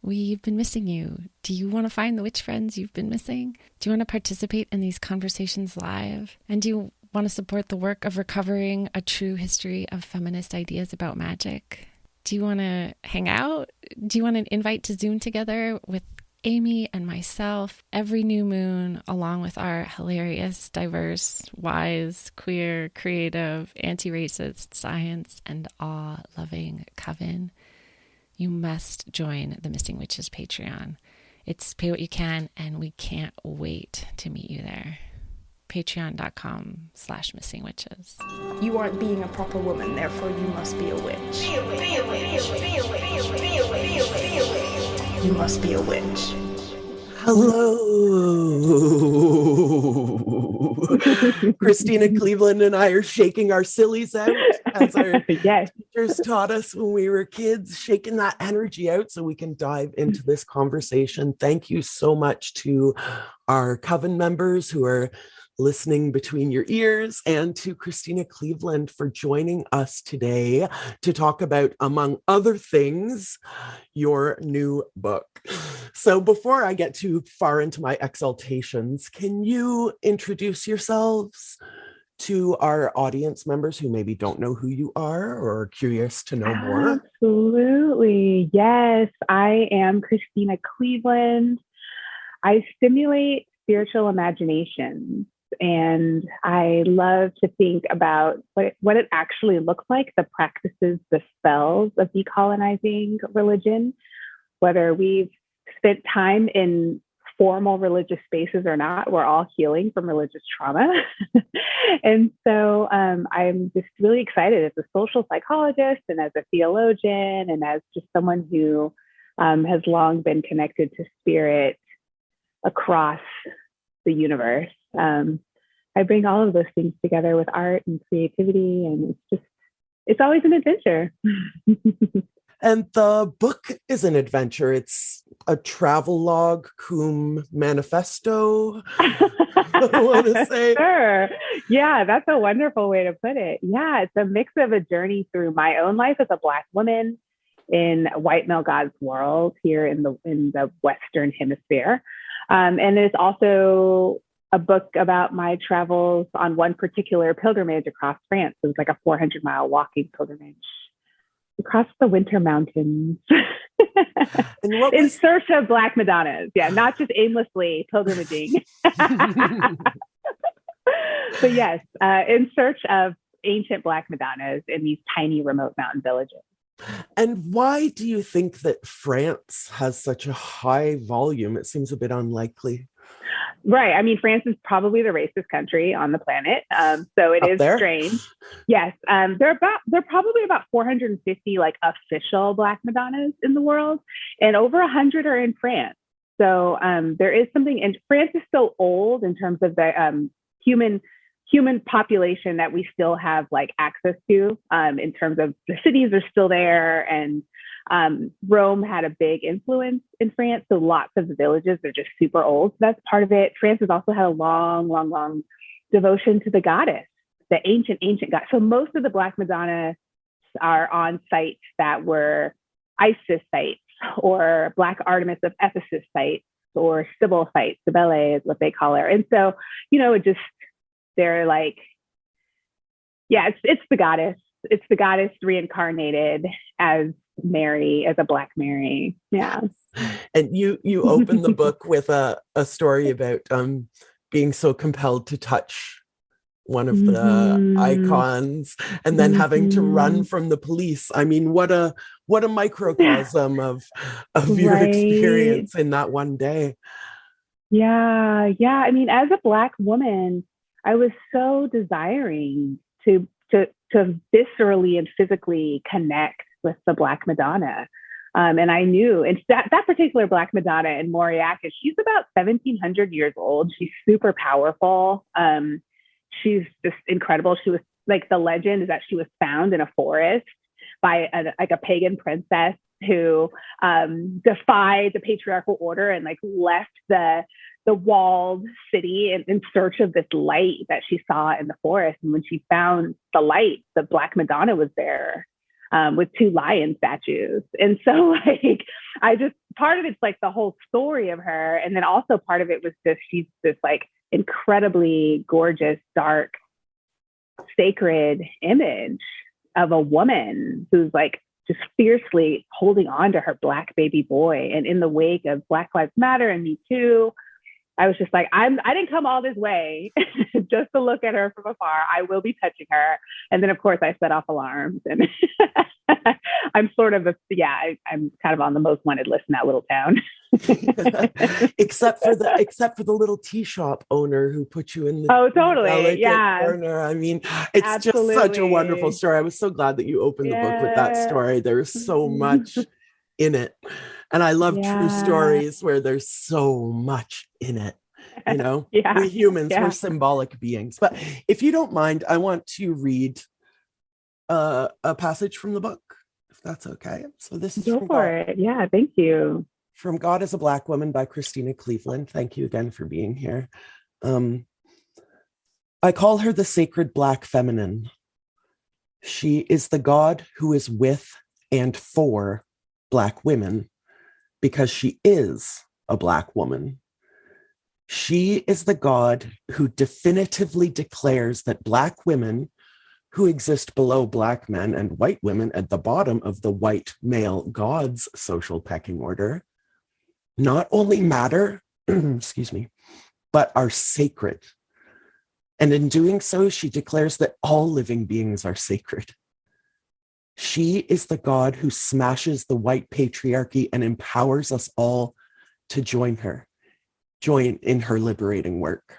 We've been missing you. Do you want to find the witch friends you've been missing? Do you want to participate in these conversations live? And do you want to support the work of recovering a true history of feminist ideas about magic? Do you want to hang out? Do you want an invite to Zoom together with Amy and myself every new moon, along with our hilarious, diverse, wise, queer, creative, anti-racist, science, and awe-loving coven? You must join the Missing Witches Patreon. It's pay what you can, and we can't wait to meet you there. Patreon.com/missingwitches. You aren't being a proper woman, therefore you must be a witch. You must be a witch. Hello. Christina Cleveland and I are shaking our sillies out as our teachers taught us when we were kids, shaking that energy out so we can dive into this conversation. Thank you so much to our coven members who are listening between your ears, and to Christina Cleveland for joining us today to talk about, among other things, your new book. So before I get too far into my exaltations, can you introduce yourselves to our audience members who maybe don't know who you are or are curious to know more? Absolutely. Yes, I am Christina Cleveland. I stimulate spiritual imaginations. And I love to think about what it actually looks like, the practices, the spells of decolonizing religion, whether we've spent time in formal religious spaces or not, we're all healing from religious trauma. And so I'm just really excited as a social psychologist and as a theologian and as just someone who has long been connected to spirit across the universe. I bring all of those things together with art and creativity, and it's always an adventure. And the book is an adventure. It's a travel log cum manifesto, I want to say. Sure. Yeah, that's a wonderful way to put it. Yeah, it's a mix of a journey through my own life as a Black woman in white male God's world here in the Western Hemisphere. And it's also a book about my travels on one particular pilgrimage across France. It was like a 400-mile walking pilgrimage across the winter mountains in search of Black Madonnas. Yeah, not just aimlessly pilgrimaging. But yes, in search of ancient Black Madonnas in these tiny remote mountain villages. And why do you think that France has such a high volume? It seems a bit unlikely. Right. I mean, France is probably the racist country on the planet. So it is strange. Yes. There are probably about 450 like official Black Madonnas in the world, and over 100 are in France. So there is something, and France is so old in terms of the human population that we still have like access to, in terms of the cities are still there, and Rome had a big influence in France. So lots of the villages are just super old. So that's part of it. France has also had a long devotion to the goddess, the ancient god. So most of the Black Madonna are on sites that were Isis sites or Black Artemis of Ephesus sites or Sybil sites. Cybele is what they call her. And so, they're like, yeah, it's the goddess. It's the goddess reincarnated as Mary, as a Black Mary. Yeah. And you open the book with a story about being so compelled to touch one of the icons and then having to run from the police. I mean, what a microcosm of your experience in that one day. Yeah. I mean, as a Black woman, I was so desiring to viscerally and physically connect with the Black Madonna. And I knew, and that particular Black Madonna in Mauriac, she's about 1,700 years old. She's super powerful. She's just incredible. She was like, the legend is that she was found in a forest by a pagan princess who defied the patriarchal order and like left the walled city in search of this light that she saw in the forest. And when she found the light, the Black Madonna was there with two lion statues. And so like, part of it's like the whole story of her. And then also part of it was just, she's this like incredibly gorgeous, dark, sacred image of a woman who's like just fiercely holding on to her Black baby boy. And in the wake of Black Lives Matter and Me Too, I was just like, I didn't come all this way just to look at her from afar. I will be touching her. And then, of course, I set off alarms. And I'm sort of I'm kind of on the most wanted list in that little town. except for the little tea shop owner who put you in the totally corner. I mean, it's Absolutely. Just such a wonderful story. I was so glad that you opened the book with that story. There's so much in it. And I love true stories where there's so much in it. You know, we humans, we're symbolic beings. But if you don't mind, I want to read a passage from the book, if that's okay. So this is Go for it. Yeah, thank you. From God as a Black Woman by Christena Cleveland. Thank you again for being here. I call her the sacred Black feminine. She is the God who is with and for Black women, because she is a Black woman. She is the God who definitively declares that Black women who exist below Black men and white women at the bottom of the white male God's social pecking order not only matter, excuse me, but are sacred. And in doing so, she declares that all living beings are sacred. She is the God who smashes the white patriarchy and empowers us all to join in her liberating work.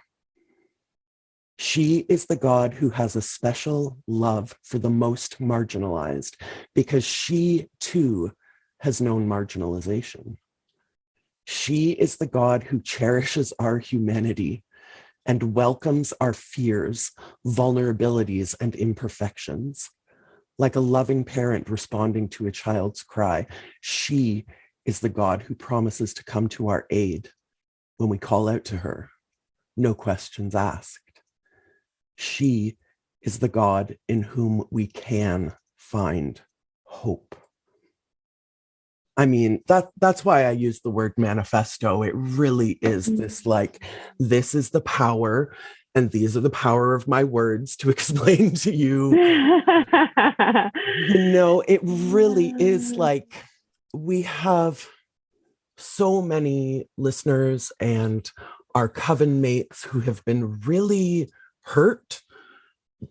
She is the God who has a special love for the most marginalized, because she too has known marginalization. She is the God who cherishes our humanity and welcomes our fears, vulnerabilities, and imperfections. Like a loving parent responding to a child's cry, she is the God who promises to come to our aid when we call out to her, no questions asked. She is the God in whom we can find hope. I mean, that's why I use the word manifesto. It really is this, like, this is the power, and these are the power of my words to explain to you. You know, it really is like, we have so many listeners and our coven mates who have been really hurt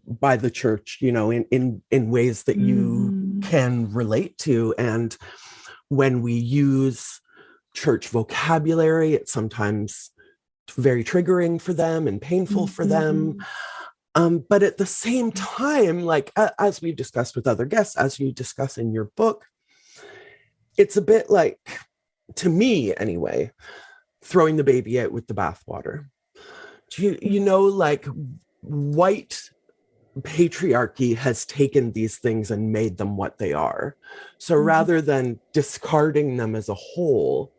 by the church, you know, in ways that you can relate to. And when we use church vocabulary, it's sometimes very triggering for them and painful for them. But at the same time, like, as we've discussed with other guests, as you discuss in your book, it's a bit like, to me anyway, throwing the baby out with the bathwater. You know, like, white patriarchy has taken these things and made them what they are. So rather than discarding them as a whole,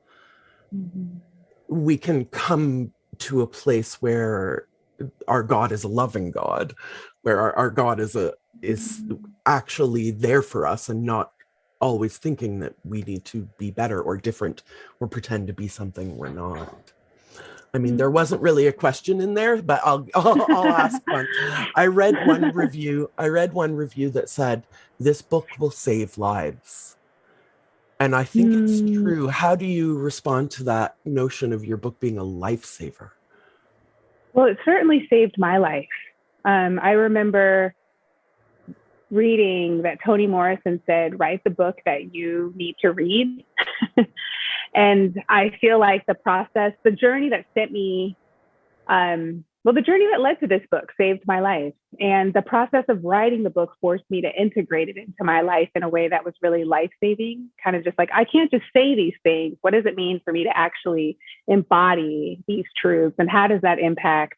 we can come to a place where our God is a loving God, where our God is actually there for us and not always thinking that we need to be better or different or pretend to be something we're not. I mean, there wasn't really a question in there, but I'll ask one. I read one review that said, this book will save lives. And I think it's true. How do you respond to that notion of your book being a lifesaver? Well, it certainly saved my life. I remember reading that Toni Morrison said, write the book that you need to read. And I feel like the journey that sent me, the journey that led to this book saved my life. And the process of writing the book forced me to integrate it into my life in a way that was really life-saving. Kind of just like, I can't just say these things. What does it mean for me to actually embody these truths? And how does that impact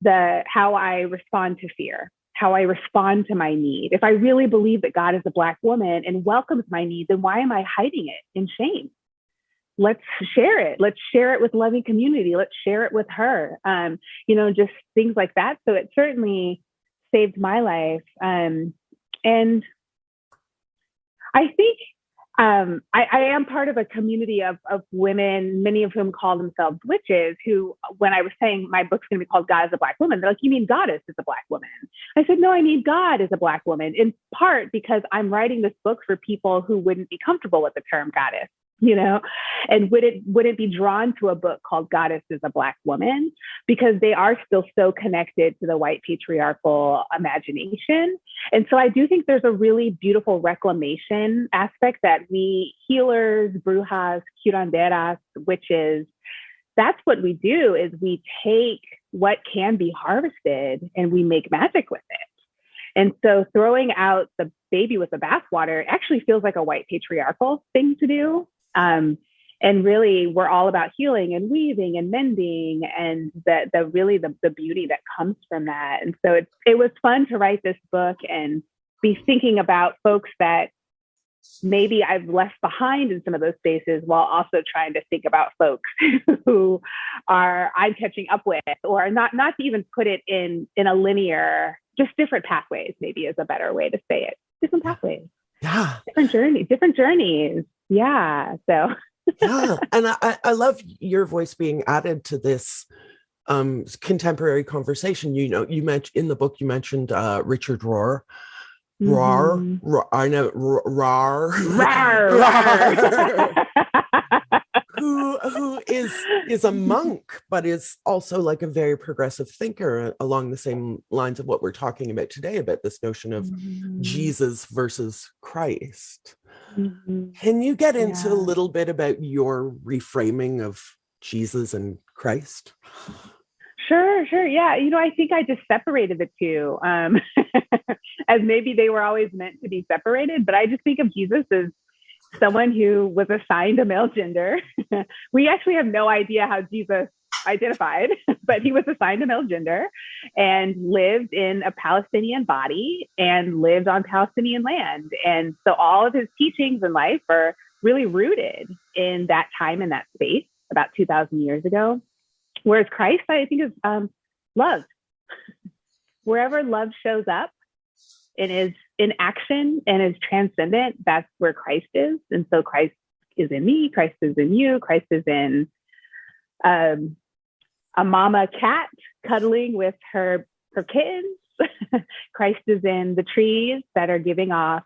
how I respond to fear, how I respond to my need? If I really believe that God is a Black woman and welcomes my need, then why am I hiding it in shame? Let's share it. Let's share it with loving community. Let's share it with her. Just things like that. So it certainly saved my life. And I think I am part of a community of women, many of whom call themselves witches, who, when I was saying my book's going to be called God as a Black Woman, they're like, you mean goddess is a Black woman? I said, no, I mean God is a Black woman, in part because I'm writing this book for people who wouldn't be comfortable with the term goddess, and wouldn't be drawn to a book called Goddess is a Black Woman, because they are still so connected to the white patriarchal imagination. And so I do think there's a really beautiful reclamation aspect that we healers, brujas, curanderas, witches, that's what we do, is we take what can be harvested and we make magic with it. And so throwing out the baby with the bathwater actually feels like a white patriarchal thing to do. And really, we're all about healing and weaving and mending, and the beauty that comes from that. And so it was fun to write this book and be thinking about folks that maybe I've left behind in some of those spaces, while also trying to think about folks who I'm catching up with, or not to even put it in a linear, just different pathways, maybe is a better way to say it. Different pathways. Yeah. Different journeys. Yeah. So. Yeah. And I love your voice being added to this contemporary conversation. You mentioned in the book, you mentioned Richard Rohr. I know, who is a monk, but is also like a very progressive thinker along the same lines of what we're talking about today, about this notion of Jesus versus Christ. Can you get into a little bit about your reframing of Jesus and Christ? Sure. Yeah. I think I just separated the two, as maybe they were always meant to be separated, but I just think of Jesus as someone who was assigned a male gender. We actually have no idea how Jesus identified, but he was assigned a male gender and lived in a Palestinian body and lived on Palestinian land. And so all of his teachings in life are really rooted in that time and that space about 2,000 years ago. Whereas Christ, I think, is love. Wherever love shows up and is in action and is transcendent, that's where Christ is. And so Christ is in me, Christ is in you, Christ is in a mama cat cuddling with her kittens. Christ is in the trees that are giving off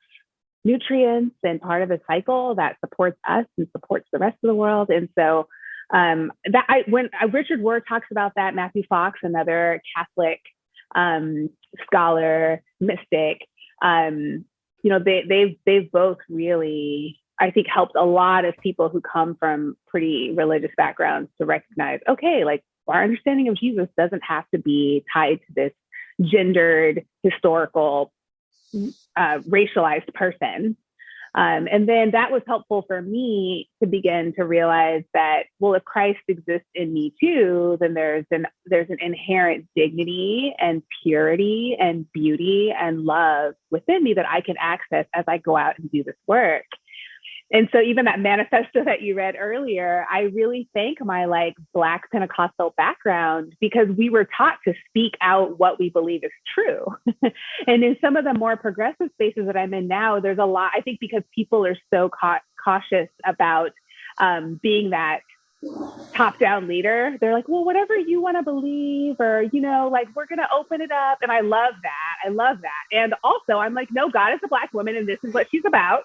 nutrients and part of a cycle that supports us and supports the rest of the world. And so when Richard Rohr talks about that, Matthew Fox, another Catholic scholar, mystic, they've both really, I think, helped a lot of people who come from pretty religious backgrounds to recognize, okay, like our understanding of Jesus doesn't have to be tied to this gendered, historical, racialized person. And then that was helpful for me to begin to realize that, well, if Christ exists in me too, then there's an inherent dignity and purity and beauty and love within me that I can access as I go out and do this work. And so even that manifesto that you read earlier, I really thank my Black Pentecostal background, because we were taught to speak out what we believe is true. And in some of the more progressive spaces that I'm in now, there's a lot, I think, because people are so cautious about being that top-down leader. They're like, well, whatever you want to believe, or, we're going to open it up. And I love that. And also I'm like, no, God is a Black woman and this is what she's about.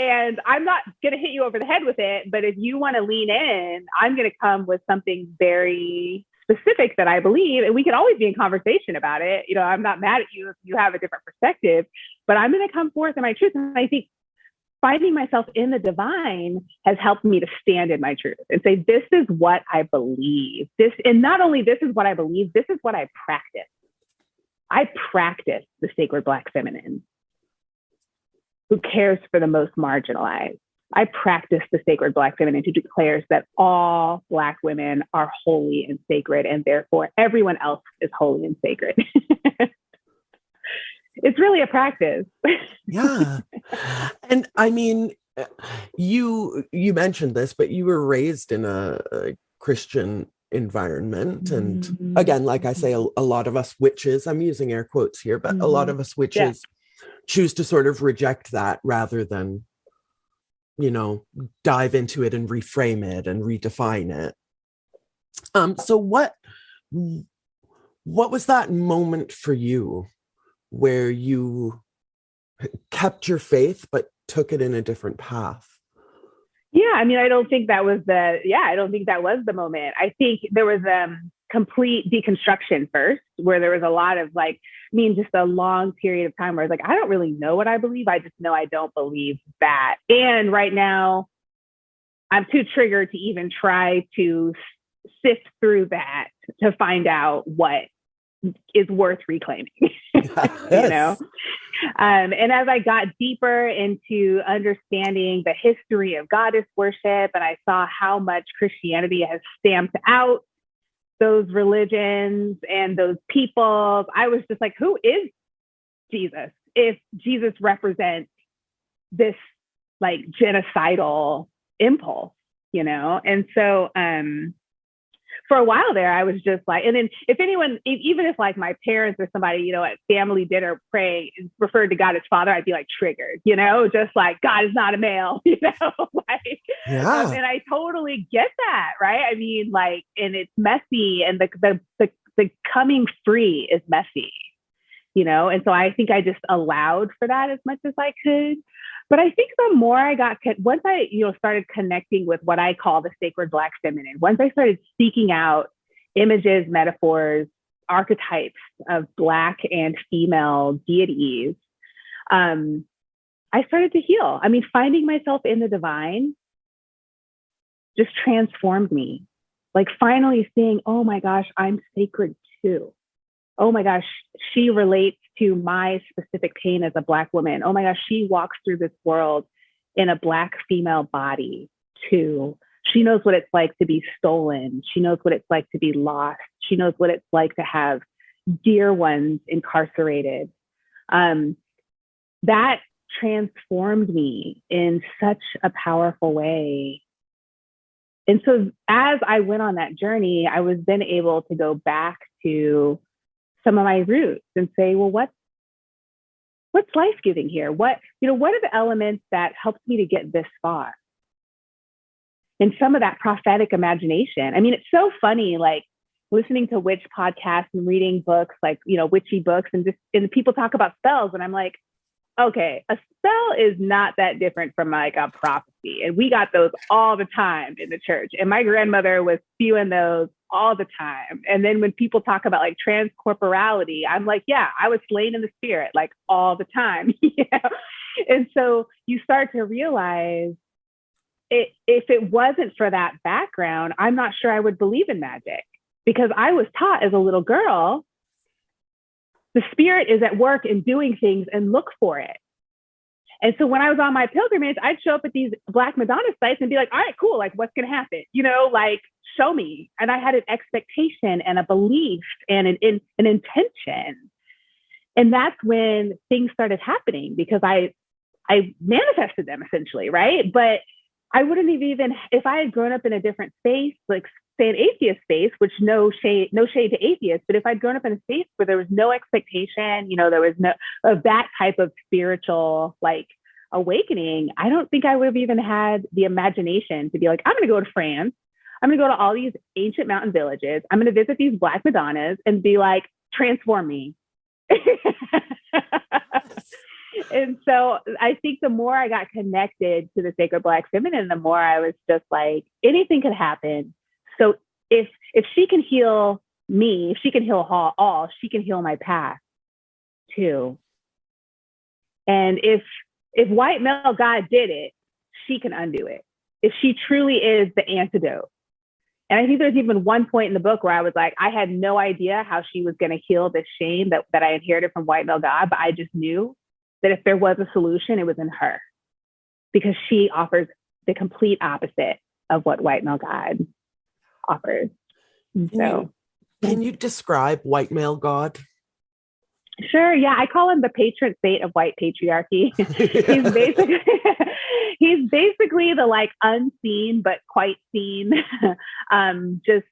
And I'm not going to hit you over the head with it, but if you want to lean in, I'm going to come with something very specific that I believe, and we can always be in conversation about it. I'm not mad at you if you have a different perspective, but I'm going to come forth in my truth. And I think finding myself in the divine has helped me to stand in my truth and say, this is what I believe. And not only this is what I believe, this is what I practice. I practice the sacred Black feminine who cares for the most marginalized. I practice the sacred Black feminine who declares that all Black women are holy and sacred, and therefore everyone else is holy and sacred. It's really a practice. Yeah. And I mean, you mentioned this, but you were raised in a Christian environment. And again, like I say, a lot of us witches, I'm using air quotes here, but a lot of us witches choose to sort of reject that rather than, dive into it and reframe it and redefine it. So what was that moment for you where you kept your faith but took it in a different path? Yeah, I mean, I don't think that was the moment. I think there was complete deconstruction first, where there was a lot of just a long period of time where I was like, I don't really know what I believe. I just know I don't believe that. And right now, I'm too triggered to even try to sift through that to find out what is worth reclaiming. Yes. And as I got deeper into understanding the history of goddess worship, and I saw how much Christianity has stamped out those religions and those peoples, I was just like, who is Jesus if Jesus represents this genocidal impulse, And so for a while there, I was just like, and then if anyone, even if my parents or somebody, at family dinner praying referred to God as Father, I'd be triggered, just God is not a male, Yeah. And I totally get that, right? I mean, and it's messy, and the coming free is messy, and so I think I just allowed for that as much as I could. But I think the more I once I, started connecting with what I call the sacred Black feminine, once I started seeking out images, metaphors, archetypes of Black and female deities, I started to heal. I mean, finding myself in the divine just transformed me. Finally seeing, oh my gosh, I'm sacred too. Oh my gosh, she relates to my specific pain as a Black woman. Oh my gosh, she walks through this world in a Black female body too. She knows what it's like to be stolen. She knows what it's like to be lost. She knows what it's like to have dear ones incarcerated. That transformed me in such a powerful way. And so as I went on that journey, I was then able to go back to some of my roots and say, well, what's life-giving here? What are the elements that helped me to get this far? And some of that prophetic imagination. I mean, it's so funny, listening to witch podcasts and reading books, witchy books, and people talk about spells. And I'm like, okay, a spell is not that different from a prophecy. And we got those all the time in the church. And my grandmother was spewing those all the time. And then when people talk about transcorporality, I'm like, yeah, I was slain in the spirit all the time. And so you start to realize if it wasn't for that background, I'm not sure I would believe in magic, because I was taught as a little girl, the spirit is at work and doing things, and look for it. And so when I was on my pilgrimage, I'd show up at these Black Madonna sites and be like, all right, cool. What's going to happen? Show me. And I had an expectation and a belief and an intention. And that's when things started happening, because I manifested them essentially. Right. But I wouldn't have even, if I had grown up in a different space, say an atheist space, which no shade to atheists, but if I'd grown up in a space where there was no expectation, there was no of that type of spiritual awakening, I don't think I would have even had the imagination to be like, I'm going to go to France. I'm going to go to all these ancient mountain villages. I'm going to visit these Black Madonnas and be like, transform me. And so I think the more I got connected to the sacred Black feminine, the more I was just like, anything could happen. So if she can heal me, if she can heal all, she can heal my past too. And if white male God did it, she can undo it. If she truly is the antidote. And I think there's even one point in the book where I was like, I had no idea how she was going to heal the shame that I inherited from white male God, but I just knew that if there was a solution, it was in her, because she offers the complete opposite of what white male God offers. Can you describe white male God? Sure. Yeah. I call him the patron saint of white patriarchy. He's basically the unseen, but quite seen, just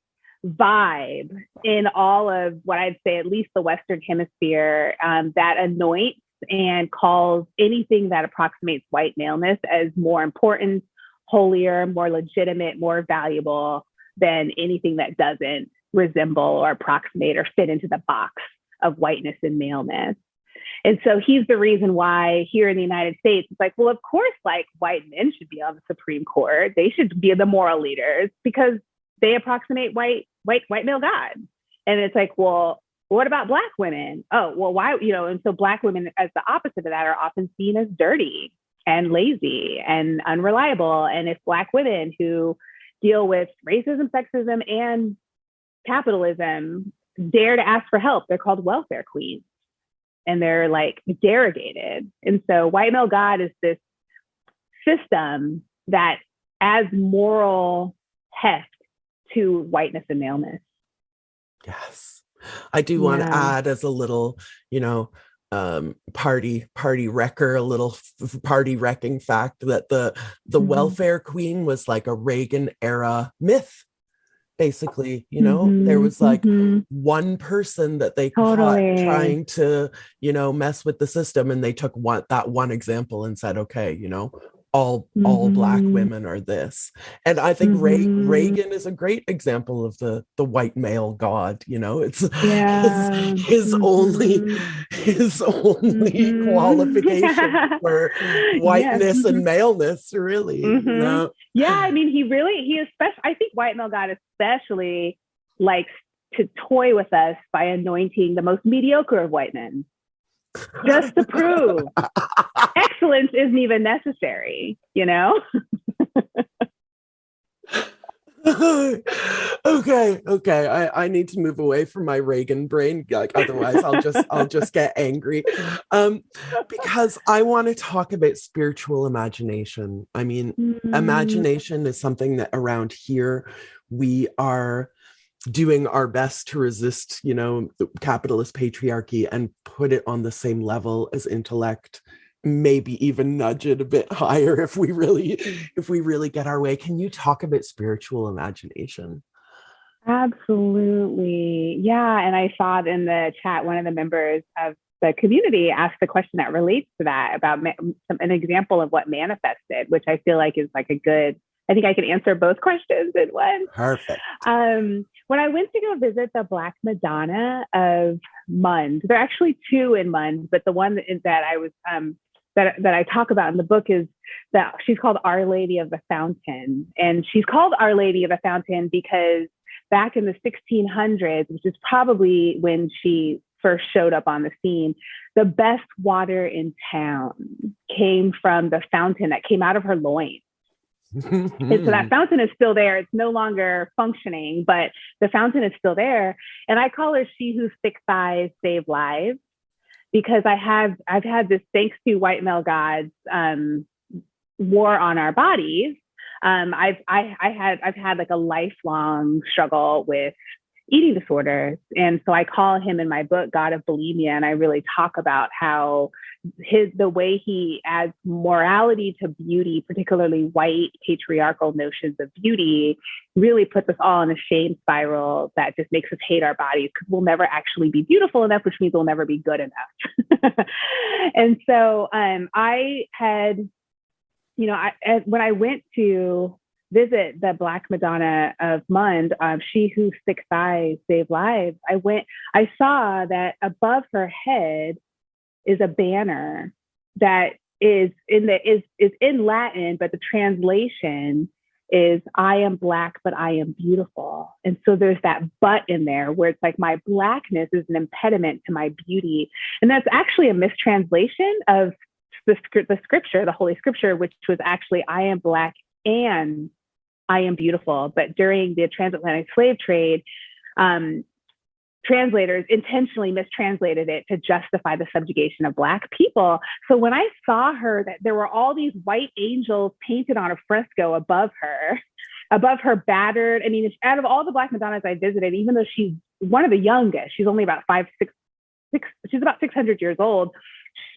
vibe in all of what I'd say, at least the Western hemisphere, that anoints and calls anything that approximates white maleness as more important, holier, more legitimate, more valuable than anything that doesn't resemble or approximate or fit into the box of whiteness and maleness. And so he's the reason why here in the United States, it's like, well, of course, like white men should be on the Supreme Court. They should be the moral leaders because they approximate white male God. And it's like, well, what about Black women? Oh, well, why, and so Black women as the opposite of that are often seen as dirty and lazy and unreliable. And if Black women who deal with racism, sexism, and capitalism dare to ask for help, they're called welfare queens. And they're like derogated. And so white male God is this system that adds moral heft to whiteness and maleness. Yes. I do want to add as a little, party wrecker, a little party wrecking fact that the welfare queen was like a Reagan era myth. Basically, there was like one person that they caught trying to, mess with the system. And they took that one example and said, okay, all Black women are this. And I think Reagan is a great example of the white male God, it's his only qualification for whiteness and maleness, really. Yeah, I mean, he especially, I think white male God especially likes to toy with us by anointing the most mediocre of white men. Just to prove excellence isn't even necessary, Okay. I need to move away from my Reagan brain. Like, otherwise I'll just get angry. Because I want to talk about spiritual imagination. I mean, imagination is something that around here we are doing our best to resist, the capitalist patriarchy and put it on the same level as intellect, maybe even nudge it a bit higher if we really get our way. Can you talk about spiritual imagination? Absolutely. Yeah. And I saw in the chat, one of the members of the community asked a question that relates to that about an example of what manifested, which I feel like is like I think I can answer both questions in one. Perfect. When I went to go visit the Black Madonna of Mund, there are actually two in Mund, but the one that I was that I talk about in the book is that she's called Our Lady of the Fountain, and she's called Our Lady of the Fountain because back in the 1600s, which is probably when she first showed up on the scene, the best water in town came from the fountain that came out of her loins. And so that fountain is still there. It's no longer functioning, but the fountain is still there. And I call her she whose thick thighs save lives, because I've had this, thanks to white male gods, war on our bodies. I've had like a lifelong struggle with eating disorders. And so I call him in my book, God of Bulimia. And I really talk about how the way he adds morality to beauty, particularly white patriarchal notions of beauty, really puts us all in a shame spiral that just makes us hate our bodies because we'll never actually be beautiful enough, which means we'll never be good enough. And so I had, when I went to visit the Black Madonna of Mund, she whose thick thighs save lives, I saw that above her head is a banner that is in Latin, but the translation is I am Black, but I am beautiful. And so there's that but in there where it's like my Blackness is an impediment to my beauty. And that's actually a mistranslation of the scripture, the Holy Scripture, which was actually I am Black and I am beautiful. But during the transatlantic slave trade, translators intentionally mistranslated it to justify the subjugation of Black people. So when I saw her, that there were all these white angels painted on a fresco above her battered. I mean, out of all the Black Madonnas I visited, even though she's one of the youngest, she's only about she's about 600 years old.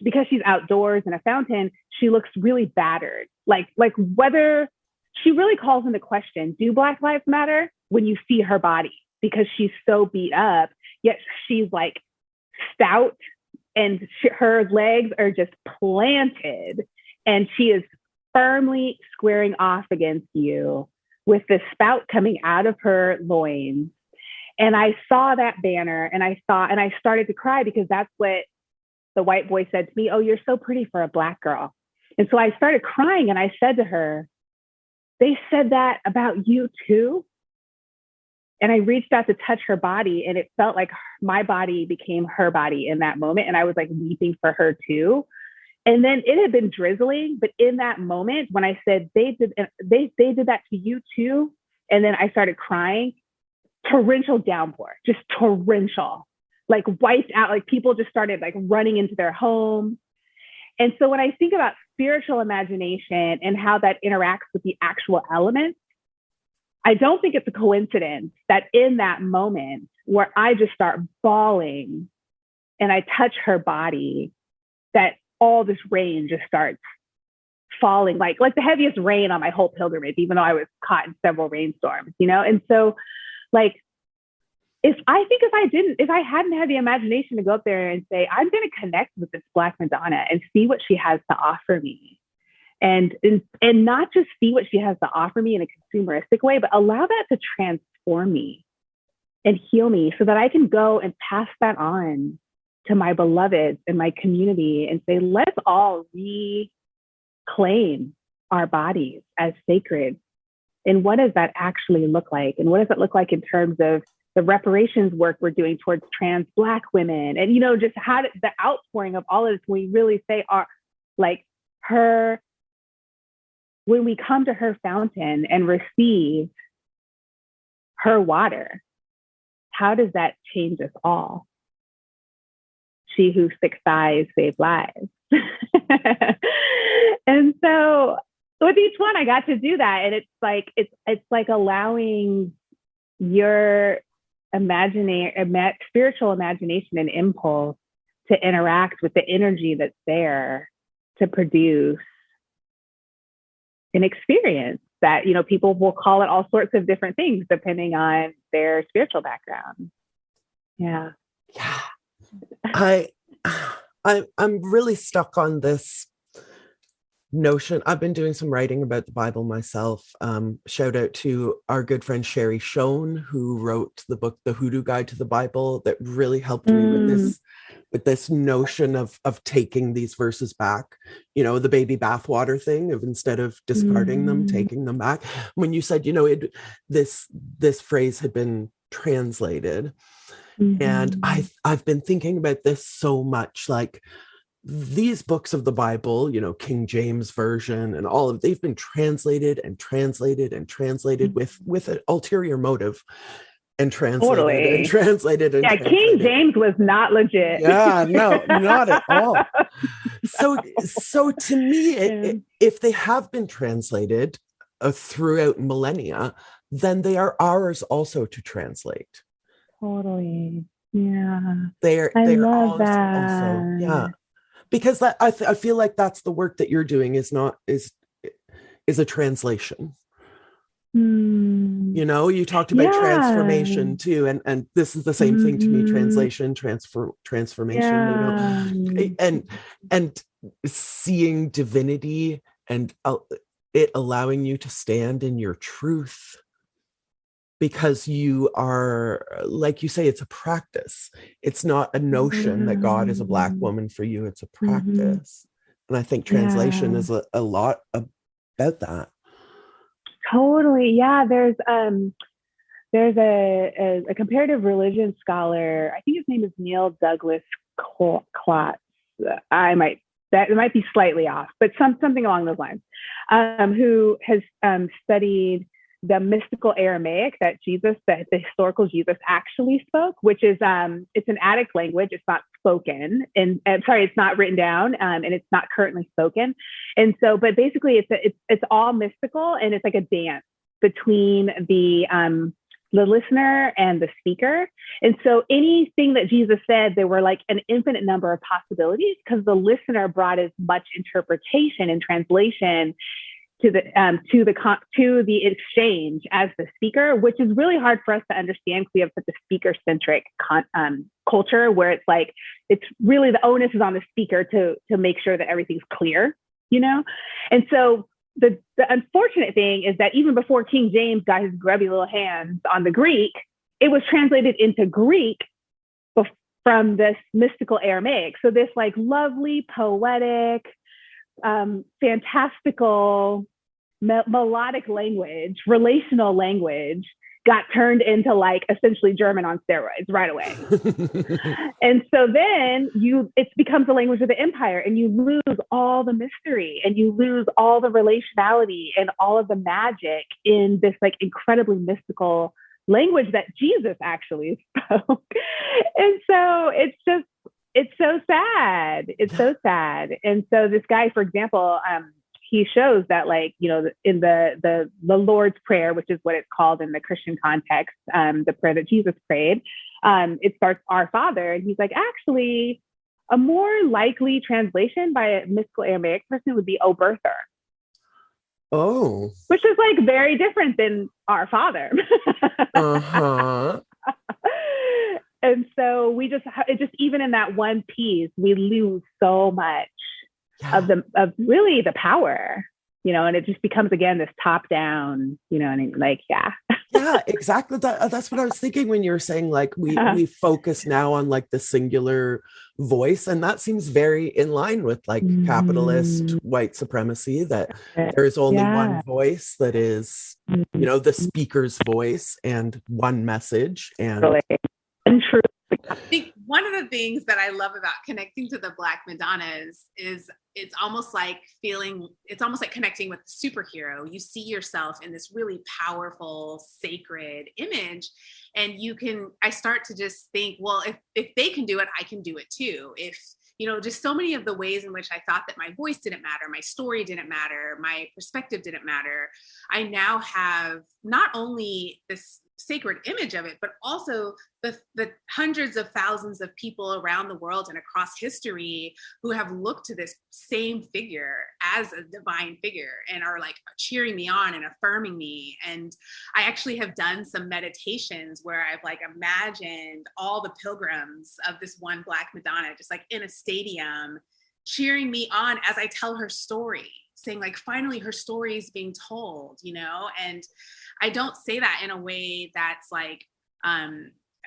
Because she's outdoors in a fountain, she looks really battered. Like whether she really calls into question, do Black lives matter when you see her body? Because she's so beat up, yet she's like stout and her legs are just planted, and she is firmly squaring off against you with the spout coming out of her loins. And I saw that banner, and I started to cry, because that's what the white boy said to me. "Oh, you're so pretty for a Black girl." And so I started crying, and I said to her, "They said that about you too?" And I reached out to touch her body, and it felt like my body became her body in that moment. And I was like weeping for her too. And then it had been drizzling, but in that moment, when I said they did that to you too, and then I started crying, torrential downpour, just torrential, like wiped out. Like people just started like running into their home. And so when I think about spiritual imagination and how that interacts with the actual elements, I don't think it's a coincidence that in that moment where I just start bawling and I touch her body, that all this rain just starts falling, like the heaviest rain on my whole pilgrimage, even though I was caught in several rainstorms, you know? And so like, if I hadn't had the imagination to go up there and say, I'm going to connect with this Black Madonna and see what she has to offer me, and not just see what she has to offer me in a consumeristic way, but allow that to transform me and heal me so that I can go and pass that on to my beloveds and my community and say, let's all reclaim our bodies as sacred. And what does that actually look like? And what does it look like in terms of the reparations work we're doing towards trans Black women? And, you know, just how the outpouring of all of this, we really say are like her, when we come to her fountain and receive her water, how does that change us all? She who sticks thighs save lives. And so with each one, I got to do that. And it's like allowing your spiritual imagination and impulse to interact with the energy that's there to produce an experience that, you know, people will call it all sorts of different things depending on their spiritual background. Yeah. Yeah. I'm really stuck on this notion. I've been doing some writing about the Bible myself. Shout out to our good friend Sherry Schoen, who wrote the book The Hoodoo Guide to the Bible, that really helped me with this notion of taking these verses back, you know, the baby bathwater thing of, instead of discarding them, taking them back. When you said, you know, this phrase had been translated, and I've been thinking about this so much, like these books of the Bible, you know, King James Version and all of, they've been translated and translated and translated with an ulterior motive, and translated and translated and translated. King James was not legit. Yeah, no, not at all. So to me, if they have been translated throughout millennia, then they are ours also to translate. Totally. Yeah. They're love also, that. yeah. Because I feel like that's the work that you're doing is a translation. You know, you talked about transformation too, and this is the same thing to me: translation, transformation. You know, and seeing divinity and it allowing you to stand in your truth. Because you are, like you say, it's a practice. It's not a notion that God is a Black woman for you. It's a practice. And I think translation is a lot about that. Totally. Yeah. There's a comparative religion scholar. I think his name is Neil Douglas Klotz. It might be slightly off, but something along those lines, who has studied the mystical Aramaic that the historical Jesus actually spoke, which is, it's an Attic language. It's not spoken, and it's not written down, and it's not currently spoken. And so, but basically it's all mystical, and it's like a dance between the listener and the speaker. And so anything that Jesus said, there were like an infinite number of possibilities, because the listener brought as much interpretation and translation to the exchange as the speaker, which is really hard for us to understand because we have such a speaker-centric culture where it's like, it's really the onus is on the speaker to make sure that everything's clear, you know? And so the unfortunate thing is that even before King James got his grubby little hands on the Greek, it was translated into Greek from this mystical Aramaic. So this like lovely, poetic, fantastical, melodic language, relational language got turned into like essentially German on steroids right away. And so then it becomes the language of the empire, and you lose all the mystery and you lose all the relationality and all of the magic in this like incredibly mystical language that Jesus actually spoke. And so it's so sad. It's so sad. And so this guy, for example, he shows that, like, you know, in the Lord's Prayer, which is what it's called in the Christian context, the prayer that Jesus prayed, it starts Our Father. And he's like, actually, a more likely translation by a mystical Aramaic person would be O Birther. Oh. Which is like very different than Our Father. Uh-huh. And so it just even in that one piece, we lose so much of really the power, you know, and it just becomes again this top down, you know, and like, yeah, exactly. That's what I was thinking when you were saying like we focus now on like the singular voice, and that seems very in line with like capitalist white supremacy, that there is only one voice that is, you know, the speaker's voice and one message and true. I think one of the things that I love about connecting to the Black Madonnas is it's almost like connecting with the superhero. You see yourself in this really powerful, sacred image. And I start to just think, well, if they can do it, I can do it too. If, you know, just so many of the ways in which I thought that my voice didn't matter, my story didn't matter, my perspective didn't matter, I now have not only this sacred image of it, but also the hundreds of thousands of people around the world and across history who have looked to this same figure as a divine figure and are like cheering me on and affirming me. And I actually have done some meditations where I've like imagined all the pilgrims of this one Black Madonna just like in a stadium cheering me on as I tell her story, saying like, finally her story is being told, you know? And I don't say that in a way that's like, I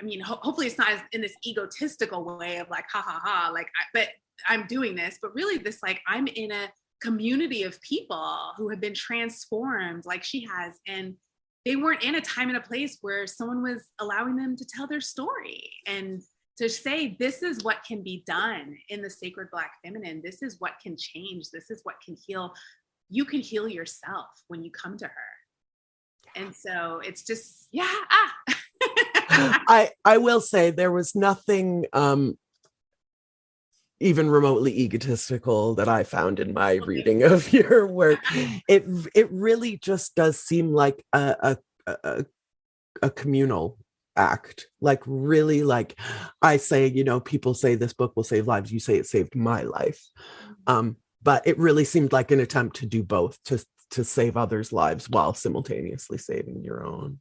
mean, hopefully it's not in this egotistical way of like, ha ha ha, like, but I'm doing this, but really this, like, I'm in a community of people who have been transformed like she has. And they weren't in a time and a place where someone was allowing them to tell their story and to say, this is what can be done in the sacred Black feminine. This is what can change. This is what can heal. You can heal yourself when you come to her. And so it's just, I will say there was nothing even remotely egotistical that I found in my reading of your work. It really just does seem like a communal act, like really, like I say, you know, people say this book will save lives, you say it saved my life, but it really seemed like an attempt to do both, to save others' lives while simultaneously saving your own.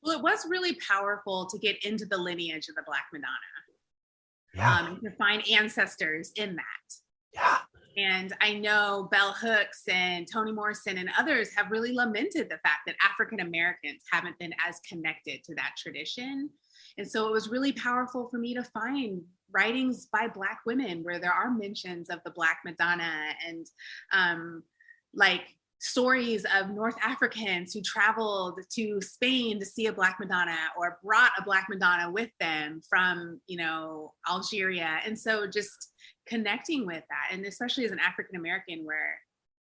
Well, it was really powerful to get into the lineage of the Black Madonna, to find ancestors in that. And I know Bell Hooks and Toni Morrison and others have really lamented the fact that African Americans haven't been as connected to that tradition. And so it was really powerful for me to find writings by Black women where there are mentions of the Black Madonna and like stories of North Africans who traveled to Spain to see a Black Madonna or brought a Black Madonna with them from, you know, Algeria. And so just connecting with that, and especially as an African American where,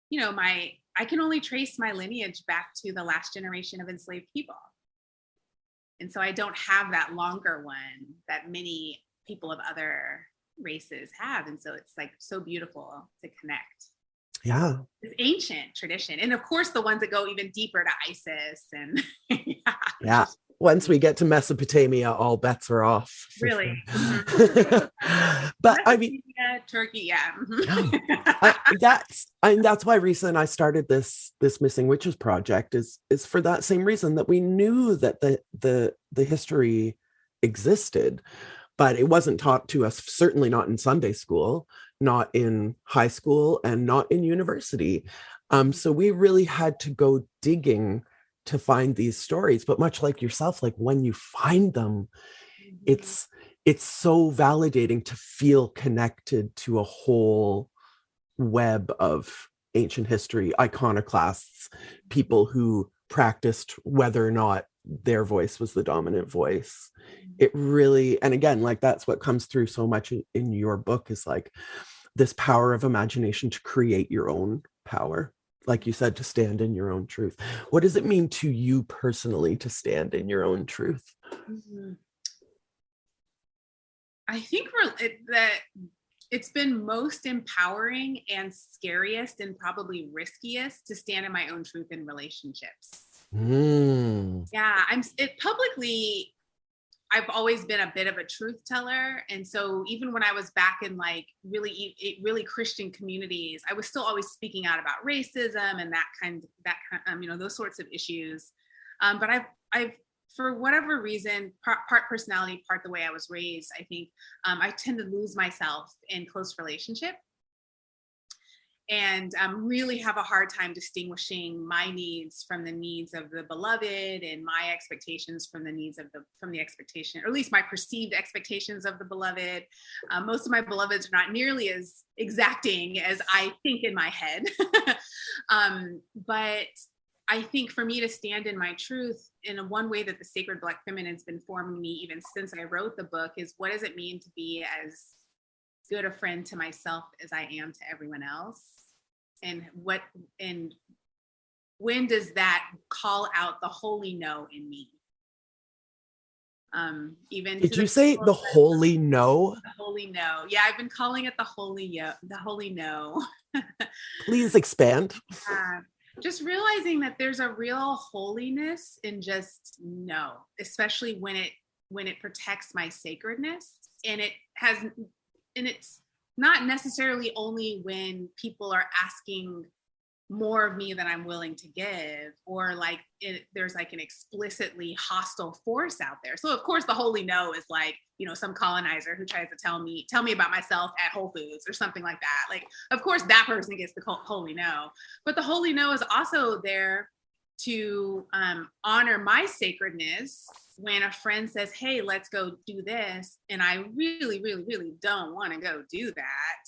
you know, I can only trace my lineage back to the last generation of enslaved people. And so I don't have that longer one that many people of other races have. And so it's like so beautiful to connect. Yeah. It's ancient tradition. And of course, the ones that go even deeper to Isis and Once we get to Mesopotamia, all bets are off. Really? Sure. But I mean, Turkey, yeah. That's why Risa and I started this Missing Witches project is for that same reason, that we knew that the history existed, but it wasn't taught to us, certainly not in Sunday school, not in high school, and not in university. So we really had to go digging to find these stories. But much like yourself, like when you find them, it's so validating to feel connected to a whole web of ancient history, iconoclasts, people who practiced whether or not their voice was the dominant voice. It really, and again, like that's what comes through so much in your book, is like this power of imagination to create your own power. Like you said, to stand in your own truth. What does it mean to you personally to stand in your own truth? I think that it's been most empowering and scariest and probably riskiest to stand in my own truth in relationships. Yeah, publicly, I've always been a bit of a truth teller. And so even when I was back in like really Christian communities, I was still always speaking out about racism and that kind those sorts of issues. But I've for whatever reason, part personality, part the way I was raised, I think I tend to lose myself in close relationship, and really have a hard time distinguishing my needs from the needs of the beloved, and my expectations from the needs of the expectation, or at least my perceived expectations of the beloved. Most of my beloveds are not nearly as exacting as I think in my head. But I think for me to stand in my truth, in one way that the Sacred Black Feminine has been forming me even since I wrote the book, is what does it mean to be as good a friend to myself as I am to everyone else? And when does that call out the holy no in me? Even did you say the holy no? The holy no. Yeah, I've been calling it the holy no. Please expand. Just realizing that there's a real holiness in just no, especially when it protects my sacredness, and it's not necessarily only when people are asking more of me than I'm willing to give, or like there's like an explicitly hostile force out there. So of course the holy no is like, some colonizer who tries to tell me about myself at Whole Foods or something like that. Like, of course that person gets the holy no, but the holy no is also there to honor my sacredness when a friend says, hey, let's go do this, and I really, really, really don't want to go do that.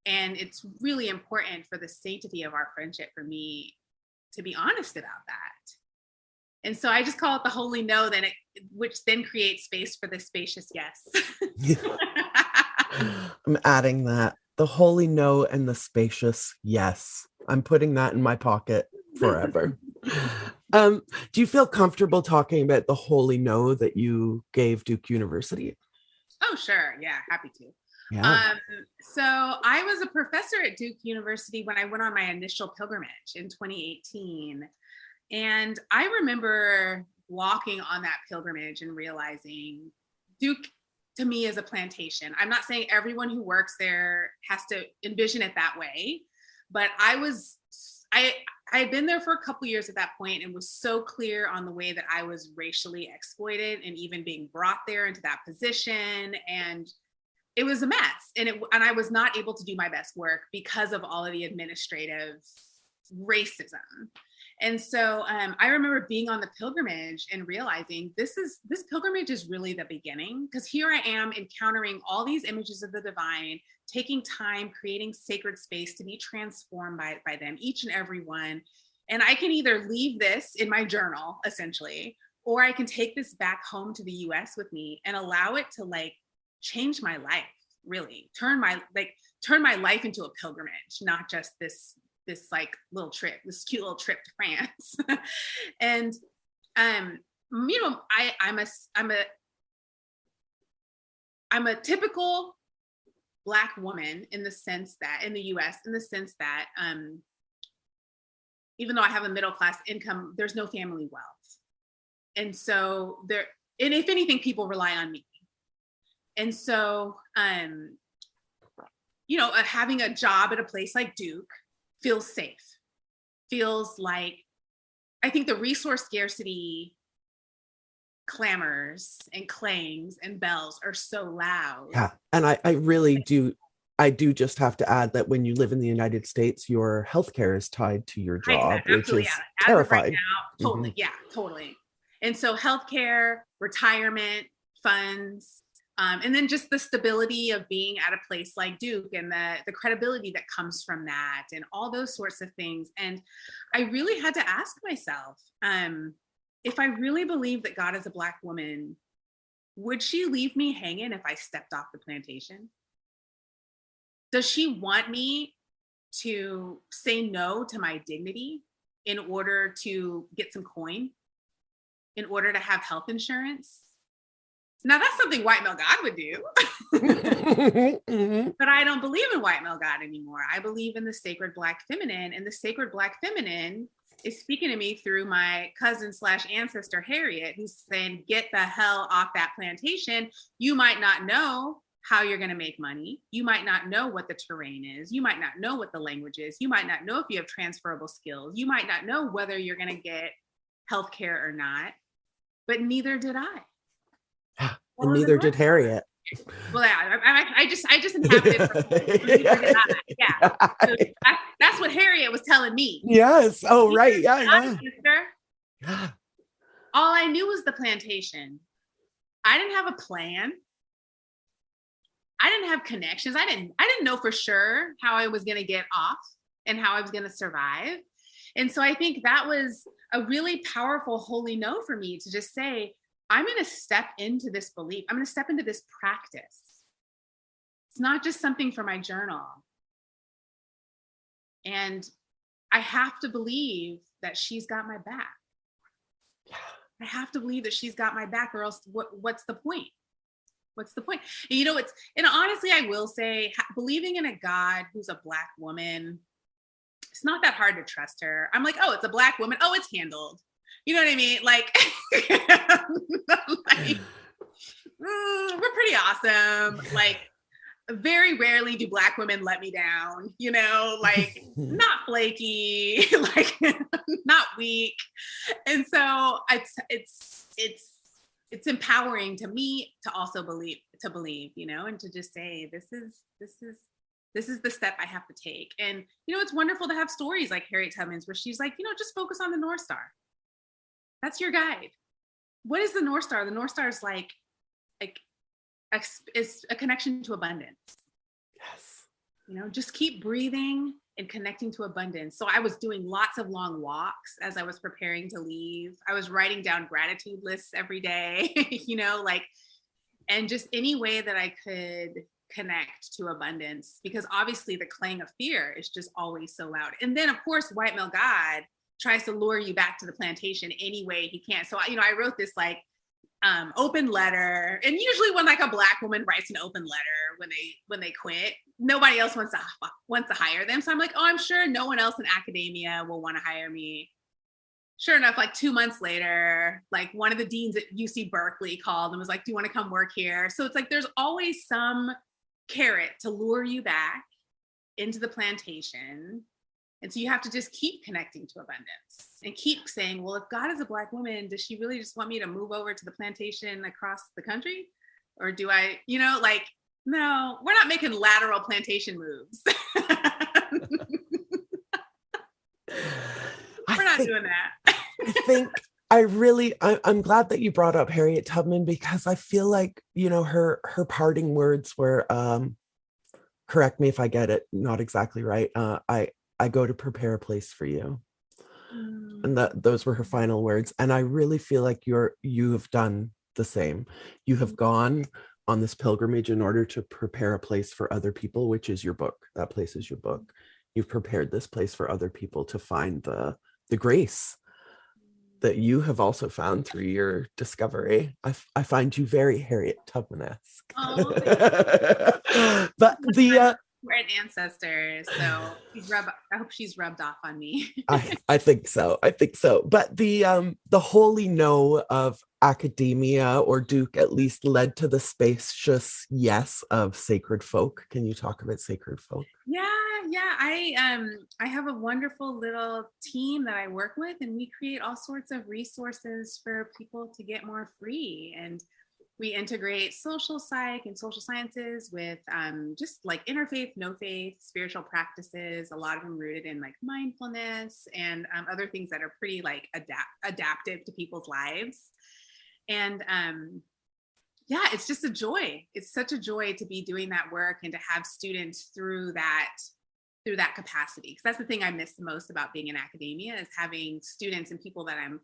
And it's really important for the sanctity of our friendship for me to be honest about that. And so I just call it the holy no, which then creates space for the spacious yes. I'm adding that. The holy no and the spacious yes. I'm putting that in my pocket forever. Do you feel comfortable talking about the holy no that you gave Duke University? Oh, sure. Yeah, happy to. Yeah. So I was a professor at Duke University when I went on my initial pilgrimage in 2018. And I remember walking on that pilgrimage and realizing Duke to me is a plantation. I'm not saying everyone who works there has to envision it that way, but I had been there for a couple years at that point and was so clear on the way that I was racially exploited and even being brought there into that position. And it was a mess. And I was not able to do my best work because of all of the administrative racism. And so I remember being on the pilgrimage and realizing this pilgrimage is really the beginning, because here I am encountering all these images of the divine, taking time, creating sacred space to be transformed by them, each and every one. And I can either leave this in my journal, essentially, or I can take this back home to the US with me and allow it to change my life, really turn my life into a pilgrimage, not just this little trip, this cute little trip to France. And I'm a typical Black woman in the sense that in the US, in the sense that even though I have a middle class income, there's no family wealth. And so and if anything, people rely on me. And so, having a job at a place like Duke feels safe, feels like, I think the resource scarcity clamors and clangs and bells are so loud. Yeah. And I really do. I do just have to add that when you live in the United States, your healthcare is tied to your job, which is terrifying. Right now, totally. Mm-hmm. Yeah, totally. And so healthcare, retirement, funds, and then just the stability of being at a place like Duke and the credibility that comes from that and all those sorts of things. And I really had to ask myself, if I really believe that God is a Black woman, would she leave me hanging if I stepped off the plantation? Does she want me to say no to my dignity in order to get some coin, in order to have health insurance? Now that's something white male God would do. Mm-hmm. But I don't believe in white male God anymore. I believe in the sacred Black feminine, and the sacred Black feminine is speaking to me through my cousin / ancestor, Harriet, who's saying, get the hell off that plantation. You might not know how you're going to make money. You might not know what the terrain is. You might not know what the language is. You might not know if you have transferable skills. You might not know whether you're going to get healthcare or not, but neither did I. And neither did Harriet. Well, I just inhabited. Yeah. So that's what Harriet was telling me. Yes. Oh, right. Yeah. All I knew was the plantation. I didn't have a plan. I didn't have connections. I didn't know for sure how I was going to get off and how I was going to survive. And so I think that was a really powerful holy no for me to just say, I'm going to step into this belief. I'm going to step into this practice. It's not just something for my journal. And I have to believe that she's got my back. I have to believe that she's got my back, or else what's the point? What's the point? And and honestly, I will say, believing in a God who's a Black woman, it's not that hard to trust her. I'm like, oh, it's a Black woman. Oh, it's handled. You know what I mean? Like, we're pretty awesome. Like, very rarely do Black women let me down, like not flaky, like not weak. And so it's empowering to me to also believe, and to just say, this is the step I have to take. And, it's wonderful to have stories like Harriet Tubman's where she's like, just focus on the North Star. That's your guide. What is the North Star? The North Star is like it's a connection to abundance. Yes. Just keep breathing and connecting to abundance. So I was doing lots of long walks as I was preparing to leave. I was writing down gratitude lists every day, and just any way that I could connect to abundance, because obviously the clang of fear is just always so loud. And then of course, white male God tries to lure you back to the plantation any way he can. So, I wrote this open letter, and usually when a Black woman writes an open letter when they quit, nobody else wants to hire them. So I'm like, oh, I'm sure no one else in academia will want to hire me. Sure enough, 2 months later, one of the deans at UC Berkeley called and was like, do you want to come work here? So it's there's always some carrot to lure you back into the plantation. And so you have to just keep connecting to abundance and keep saying, well, if God is a Black woman, does she really just want me to move over to the plantation across the country? Or do I, no, we're not making lateral plantation moves. We're not doing that. I think I'm glad that you brought up Harriet Tubman, because I feel like, her parting words were, correct me if I get it not exactly right. I go to prepare a place for you. And those were her final words. And I really feel like you have done the same. You have gone on this pilgrimage in order to prepare a place for other people, which is your book. That place is your book. You've prepared this place for other people to find the grace that you have also found through your discovery. I find you very Harriet Tubman-esque. Oh, But We're an ancestor, so I hope she's rubbed off on me. I think so. I think so. But the holy no of academia, or Duke at least, led to the spacious yes of sacred folk. Can you talk about sacred folk? Yeah. I have a wonderful little team that I work with, and we create all sorts of resources for people to get more free. And we integrate social psych and social sciences with just like interfaith, no faith, spiritual practices, a lot of them rooted in like mindfulness and other things that are pretty like adaptive to people's lives. And yeah, it's just a joy. It's such a joy to be doing that work and to have students through that capacity. Because that's the thing I miss the most about being in academia, is having students and people that I'm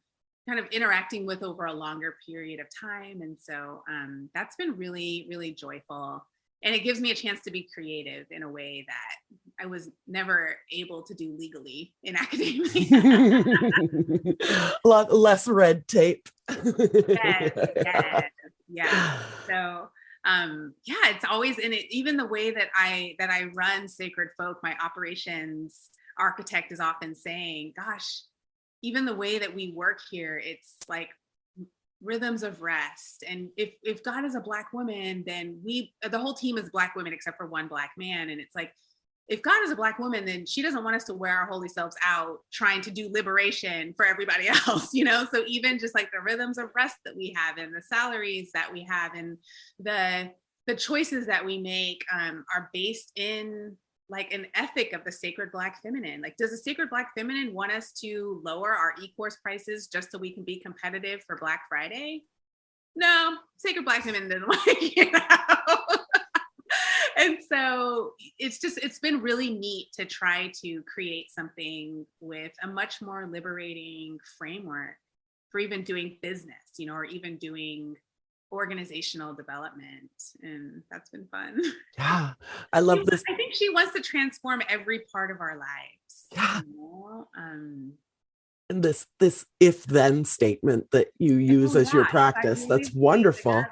kind of interacting with over a longer period of time. And so that's been really, really joyful. And it gives me a chance to be creative in a way that I was never able to do legally in academia. A lot less red tape. Yeah. So yeah, it's always in it. Even the way that I run Sacred Folk, my operations architect is often saying, gosh, even the way that we work here, it's like rhythms of rest. And if God is a Black woman, then the whole team is Black women except for one Black man. And it's like, if God is a Black woman, then she doesn't want us to wear our holy selves out trying to do liberation for everybody else, you know? So even just like the rhythms of rest that we have, and the salaries that we have, and the choices that we make are based in like an ethic of the sacred Black feminine. Like, does the sacred Black feminine want us to lower our e-course prices just so we can be competitive for Black Friday? No, sacred Black feminine doesn't want to, you know? And so it's been really neat to try to create something with a much more liberating framework for even doing business, you know, or even doing organizational development. And that's been fun. Yeah, I love this. I think she wants to transform every part of our lives. Yeah. You know? And this if then statement that you use as your practice, that's wonderful.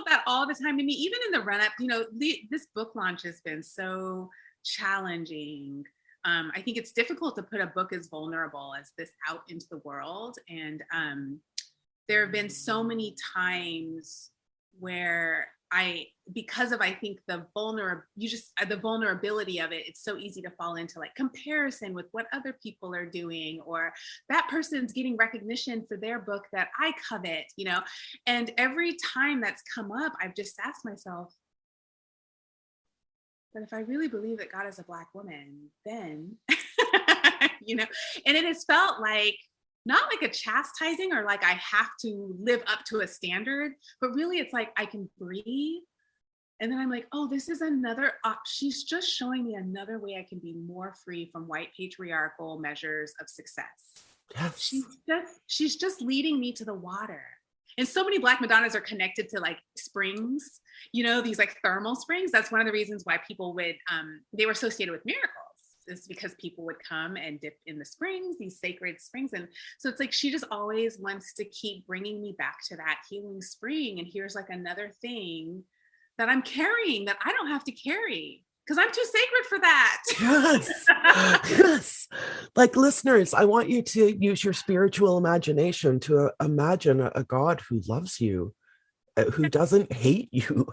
That all the time. I mean, even in the run up, you know, this book launch has been so challenging. I think it's difficult to put a book as vulnerable as this out into the world. And there have been so many times where because of, I think, the vulnerability of it, it's so easy to fall into like comparison with what other people are doing, or that person's getting recognition for their book that I covet, you know? And every time that's come up, I've just asked myself, but if I really believe that God is a Black woman, then, you know, and it has felt like, not like a chastising or like I have to live up to a standard, but really it's like I can breathe. And then I'm like, oh, this is another, she's just showing me another way I can be more free from white patriarchal measures of success. Yes. She's just leading me to the water. And so many Black Madonnas are connected to like springs, you know, these like thermal springs. That's one of the reasons why people would, they were associated with miracles. Is because people would come and dip in the springs, these sacred springs. And so it's like, she just always wants to keep bringing me back to that healing spring. And here's like another thing that I'm carrying that I don't have to carry because I'm too sacred for that. Yes. Yes. Like, listeners, I want you to use your spiritual imagination to imagine a God who loves you, who doesn't hate you.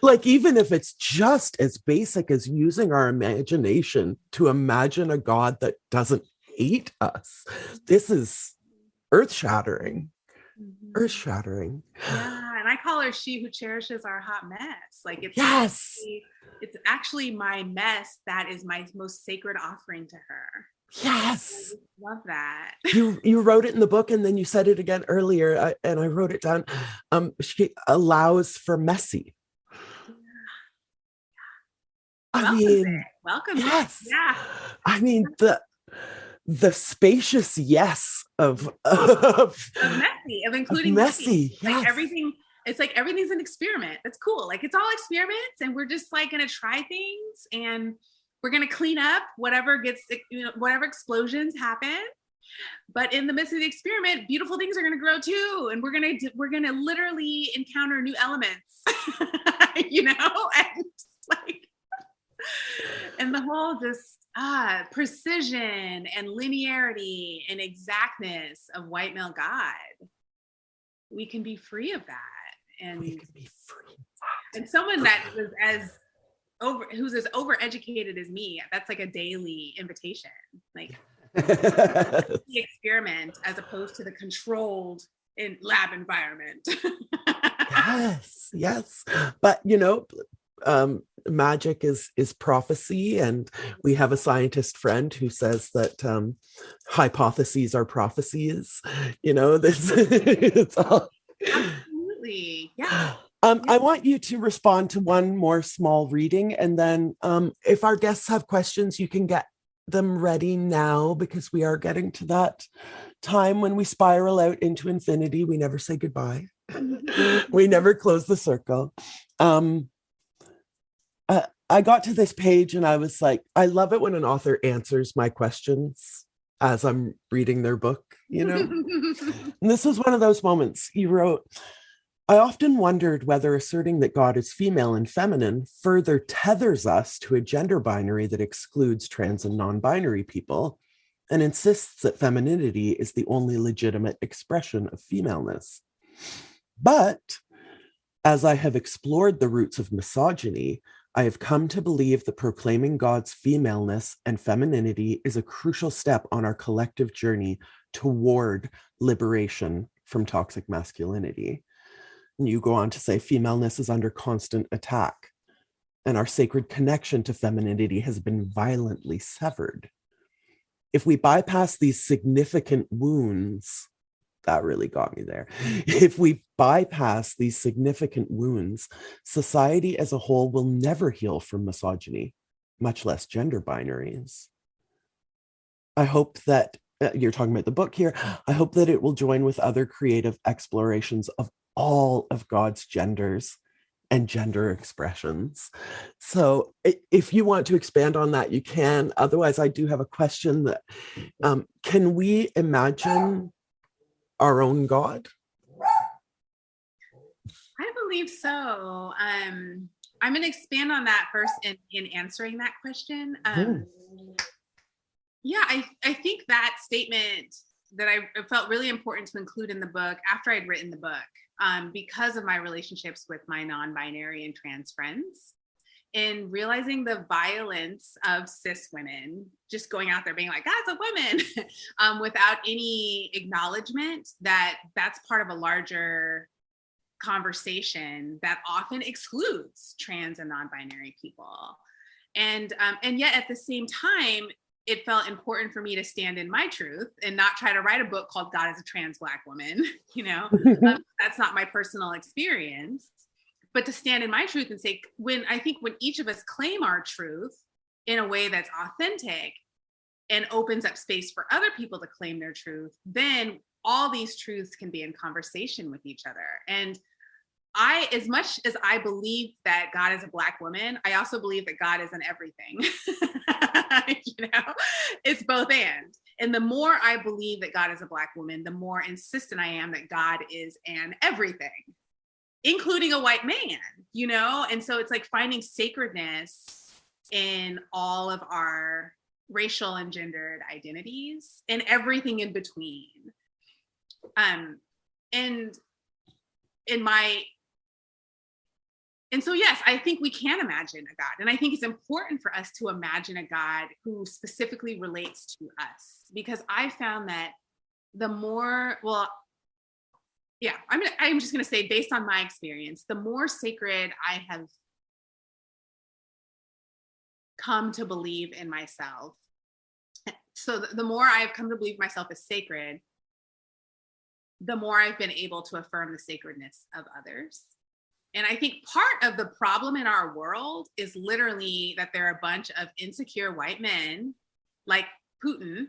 Like, even if it's just as basic as using our imagination to imagine a God that doesn't hate us, this is earth-shattering. Earth-shattering. Yeah, and I call her she who cherishes our hot mess. Like, it's yes, it's actually my mess that is my most sacred offering to her. Yes. I love that. You wrote it in the book, and then you said it again earlier, and I wrote it down. She allows for messy. Welcome. Yes. Yeah. I mean, the spacious yes of including messy. Yes. Like everything. It's like everything's an experiment. That's cool. Like, it's all experiments, and we're just like going to try things, and we're going to clean up whatever gets, you know, whatever explosions happen. But in the midst of the experiment, beautiful things are going to grow too, and we're going to literally encounter new elements, you know, and like, and the whole just precision and linearity and exactness of white male God. We can be free of that, and we can be free. And someone that is who's as overeducated as me, that's like a daily invitation, like the experiment as opposed to the controlled in lab environment. Yes. But you know, magic is prophecy, and we have a scientist friend who says that hypotheses are prophecies. You know, this it's all absolutely, yeah. I want you to respond to one more small reading, and then if our guests have questions, you can get them ready now, because we are getting to that time when we spiral out into infinity. We never say goodbye. We never close the circle. I got to this page and I was like, I love it when an author answers my questions as I'm reading their book, you know? And this was one of those moments. He wrote, I often wondered whether asserting that God is female and feminine further tethers us to a gender binary that excludes trans and non-binary people and insists that femininity is the only legitimate expression of femaleness. But as I have explored the roots of misogyny, I have come to believe that proclaiming God's femaleness and femininity is a crucial step on our collective journey toward liberation from toxic masculinity. And you go on to say, femaleness is under constant attack, and our sacred connection to femininity has been violently severed. If we bypass these significant wounds, that really got me there. If we bypass these significant wounds, society as a whole will never heal from misogyny, much less gender binaries. I hope that, you're talking about the book here, I hope that it will join with other creative explorations of all of God's genders and gender expressions. So if you want to expand on that, you can. Otherwise, I do have a question that, can we imagine our own God? I believe so. I'm going to expand on that first in answering that question. Yeah, I think that statement that I felt really important to include in the book after I'd written the book, because of my relationships with my non-binary and trans friends, and realizing the violence of cis women just going out there being like, God's a woman, without any acknowledgement that that's part of a larger conversation that often excludes trans and non-binary people. And yet at the same time, it felt important for me to stand in my truth and not try to write a book called God is a Trans Black Woman, you know, that's not my personal experience, but to stand in my truth and say, when each of us claim our truth in a way that's authentic and opens up space for other people to claim their truth, then all these truths can be in conversation with each other. And as much as I believe that God is a Black woman, I also believe that God is an everything. You know, it's both and. And the more I believe that God is a Black woman, the more insistent I am that God is an everything, including a white man, you know? And so it's like finding sacredness in all of our racial and gendered identities and everything in between. And so, yes, I think we can imagine a God. And I think it's important for us to imagine a God who specifically relates to us, because I found that the more, I'm just going to say, based on my experience, the more sacred I have come to believe in myself. So the more I've come to believe myself as sacred, the more I've been able to affirm the sacredness of others. And I think part of the problem in our world is literally that there are a bunch of insecure white men like Putin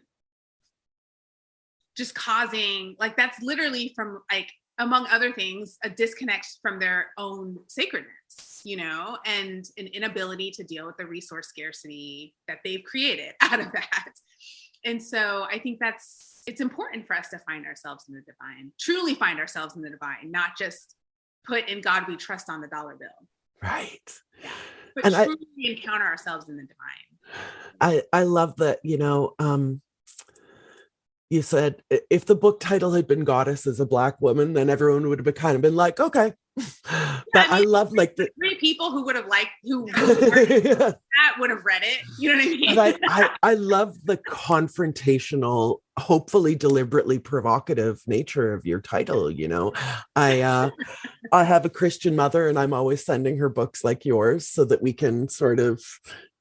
just causing, like, that's literally from, like, among other things, a disconnect from their own sacredness, you know, and an inability to deal with the resource scarcity that they've created out of that. And so I think it's important for us to find ourselves in the divine, truly find ourselves in the divine, not just put in God we trust on the dollar bill. Right. Yeah. But And truly encounter ourselves in the divine. I love that, you said if the book title had been Goddess as a Black woman, then everyone would have kind of been like, okay. But I love like the 3 people who would have that would have read it. You know what I mean? But I love the confrontational, hopefully deliberately provocative nature of your title. I have a Christian mother, and I'm always sending her books like yours so that we can sort of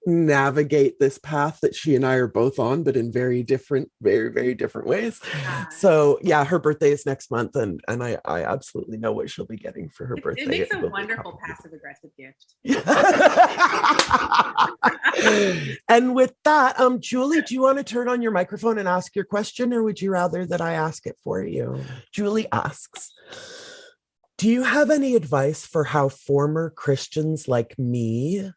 navigate this path that she and I are both on, but in very, very different ways. So yeah, her birthday is next month, and I absolutely know what she'll be getting for her birthday. It makes a wonderful passive aggressive gift. And with that, Julie, do you want to turn on your microphone and ask your question, or would you rather that I ask it for you? Julie asks, do you have any advice for how former Christians like me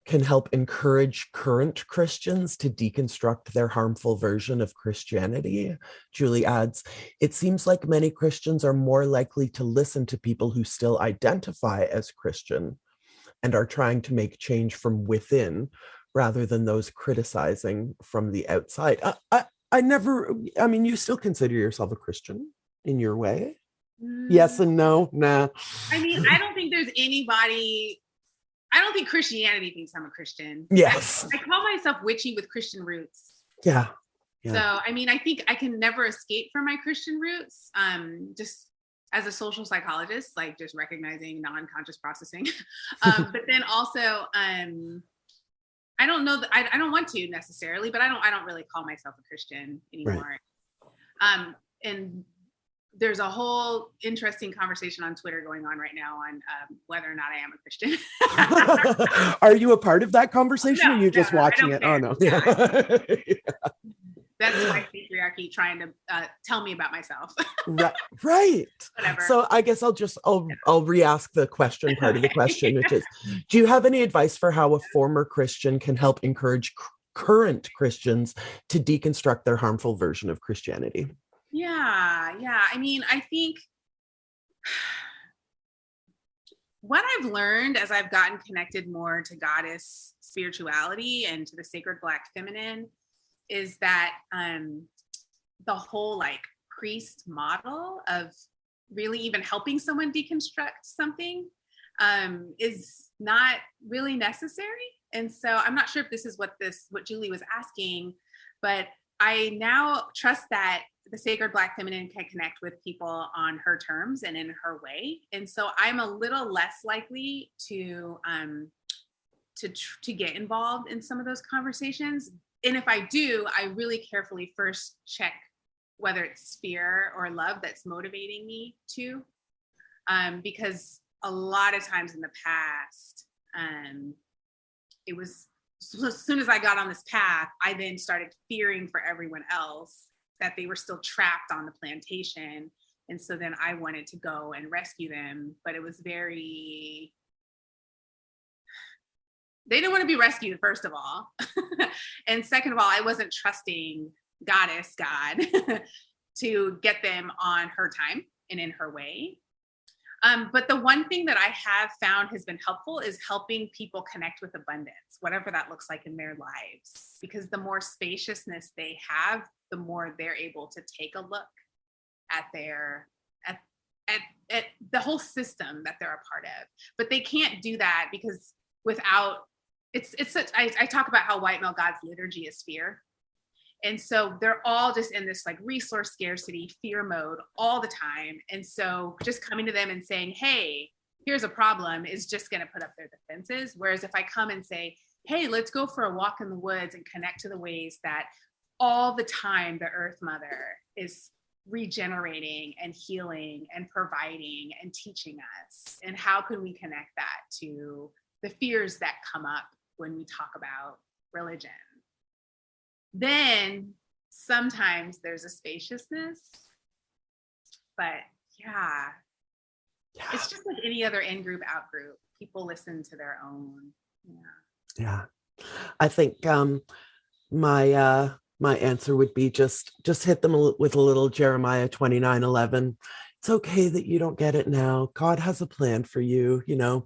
can help encourage current Christians to deconstruct their harmful version of Christianity? Julie adds, it seems like many Christians are more likely to listen to people who still identify as Christian and are trying to make change from within rather than those criticizing from the outside. You still consider yourself a Christian in your way? Yes and no? Nah. I mean, I don't think there's anybody... I don't think Christianity thinks I'm a Christian. Yes. I call myself witchy with Christian roots. Yeah. So, I mean, I think I can never escape from my Christian roots. Just as a social psychologist, like just recognizing non-conscious processing. But then also, I don't know that I don't want to necessarily, but I don't really call myself a Christian anymore. Right. And there's a whole interesting conversation on Twitter going on right now on whether or not I am a Christian. Are you a part of that conversation, or are you just watching it? Care. Oh, no. Yeah. That's my patriarchy trying to tell me about myself. Right. Whatever. So I guess I'll re-ask the question part of the question, which is, do you have any advice for how a former Christian can help encourage current Christians to deconstruct their harmful version of Christianity? Yeah. I mean, I think what I've learned as I've gotten connected more to goddess spirituality and to the sacred Black feminine is that the whole like priest model of really even helping someone deconstruct something is not really necessary. And so I'm not sure if this is what Julie was asking, but I now trust that the sacred Black feminine can connect with people on her terms and in her way. And so I'm a little less likely to get involved in some of those conversations. And if I do, I really carefully first check whether it's fear or love that's motivating me to, because a lot of times in the past, it was, so as soon as I got on this path, I then started fearing for everyone else that they were still trapped on the plantation. And so then I wanted to go and rescue them, but it was they didn't want to be rescued, first of all. And second of all, I wasn't trusting God to get them on her time and in her way. But the one thing that I have found has been helpful is helping people connect with abundance, whatever that looks like in their lives, because the more spaciousness they have, the more they're able to take a look at at the whole system that they're a part of. But they can't do that because without, I talk about how white male God's liturgy is fear. And so they're all just in this like resource scarcity, fear mode all the time. And so just coming to them and saying, hey, here's a problem is just going to put up their defenses. Whereas if I come and say, hey, let's go for a walk in the woods and connect to the ways that all the time the Earth Mother is regenerating and healing and providing and teaching us. And how can we connect that to the fears that come up when we talk about religion? Then sometimes there's a spaciousness, but yeah, it's just like any other in-group, out-group. People listen to their own. Yeah. I think my my answer would be just hit them with a little Jeremiah 29:11. It's okay that you don't get it now. God has a plan for you, you know.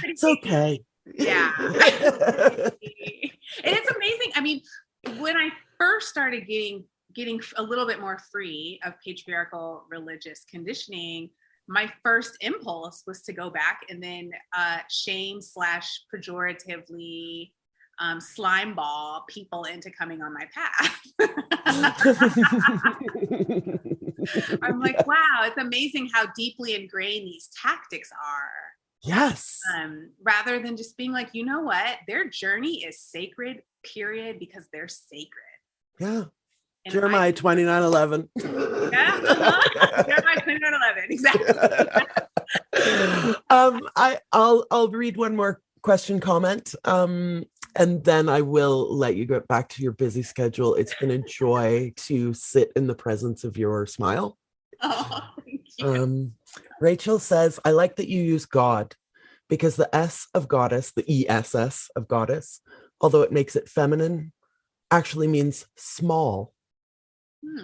It's okay. Yeah. And it's amazing. I mean, when I first started getting a little bit more free of patriarchal religious conditioning, my first impulse was to go back and then shame / pejoratively slime ball people into coming on my path. I'm like, wow, it's amazing how deeply ingrained these tactics are. Yes. Rather than just being like, you know what, their journey is sacred, period, because they're sacred. Yeah. And Jeremiah 29:11. Yeah. Jeremiah 29:11. Exactly. I'll read one more question comment. And then I will let you get back to your busy schedule. It's been a joy to sit in the presence of your smile. Oh, thank you. Rachel says, I like that you use God, because the S of goddess, the ESS of goddess, although it makes it feminine, actually means small.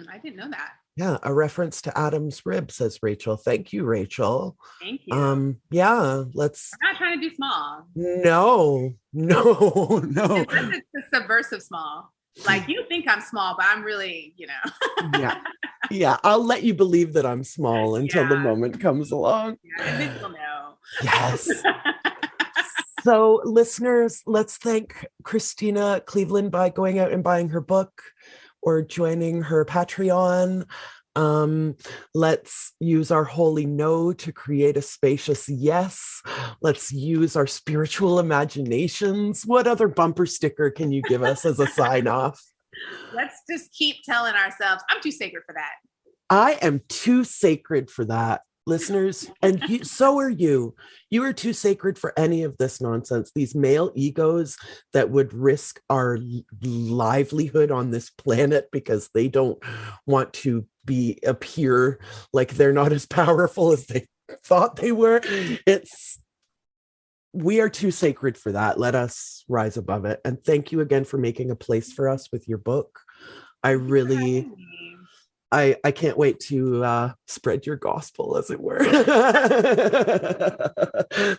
I didn't know that. Yeah, a reference to Adam's rib, says Rachel. Thank you, Rachel. Thank you. Yeah, let's. I'm not trying to do small. No. Unless it's the subversive small. Like, you think I'm small, but I'm really, you know. Yeah. I'll let you believe that I'm small until the moment comes along. Yeah, and then you'll know. Yes. So, listeners, let's thank Christena Cleveland by going out and buying her book or joining her Patreon. Let's use our holy no to create a spacious yes. Let's use our spiritual imaginations. What other bumper sticker can you give us as a sign off? Let's just keep telling ourselves, I'm too sacred for that. I am too sacred for that. Listeners, and so are you. You are too sacred for any of this nonsense. These male egos that would risk our livelihood on this planet because they don't want to appear like they're not as powerful as they thought they were. We are too sacred for that. Let us rise above it. And thank you again for making a place for us with your book. I can't wait to spread your gospel, as it were.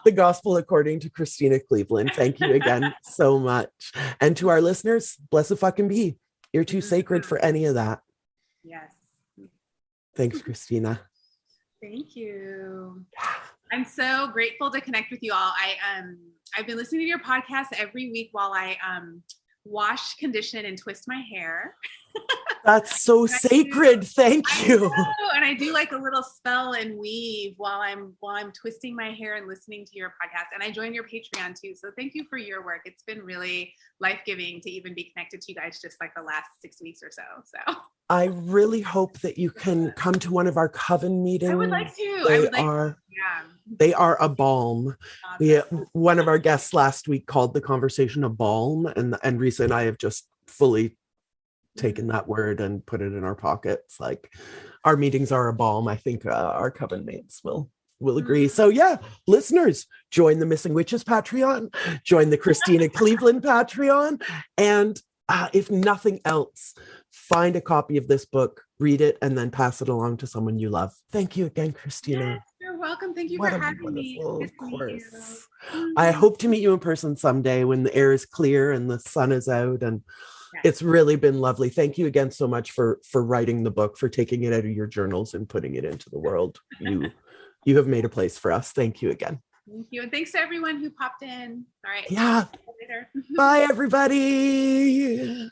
The gospel according to Christena Cleveland. Thank you again so much. And to our listeners, blessed fucking be. You're too sacred for any of that. Yes. Thanks, Christena. Thank you. I'm so grateful to connect with you all. I've been listening to your podcast every week while I wash, condition, and twist my hair. That's so sacred. Thank you. And I do like a little spell and weave while I'm twisting my hair and listening to your podcast. And I join your Patreon too. So thank you for your work. It's been really life-giving to even be connected to you guys just like the last 6 weeks or so. So I really hope that you can come to one of our coven meetings. I would like to. They are a balm. Awesome. One of our guests last week called the conversation a balm, and Risa and I have just fully taken that word and put it in our pockets. Like, our meetings are a balm. I think our coven mates will agree. So yeah, listeners, join the Missing Witches Patreon, join the Christena Cleveland Patreon, and if nothing else, find a copy of this book, read it, and then pass it along to someone you love. Thank you again, Christena. Yes, you're welcome. Thank you for having me. Of course. I hope to meet you in person someday when the air is clear and the sun is out, and it's really been lovely. Thank you again so much for writing the book, for taking it out of your journals and putting it into the world. You have made a place for us. Thank you again. Thank you. And thanks to everyone who popped in. All right. Yeah. Later. Bye, everybody.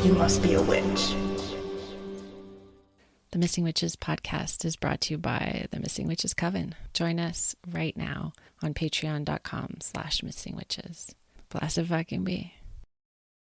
You must be a witch. The Missing Witches podcast is brought to you by the Missing Witches Coven. Join us right now on patreon.com/missingwitches. Blessed fucking be.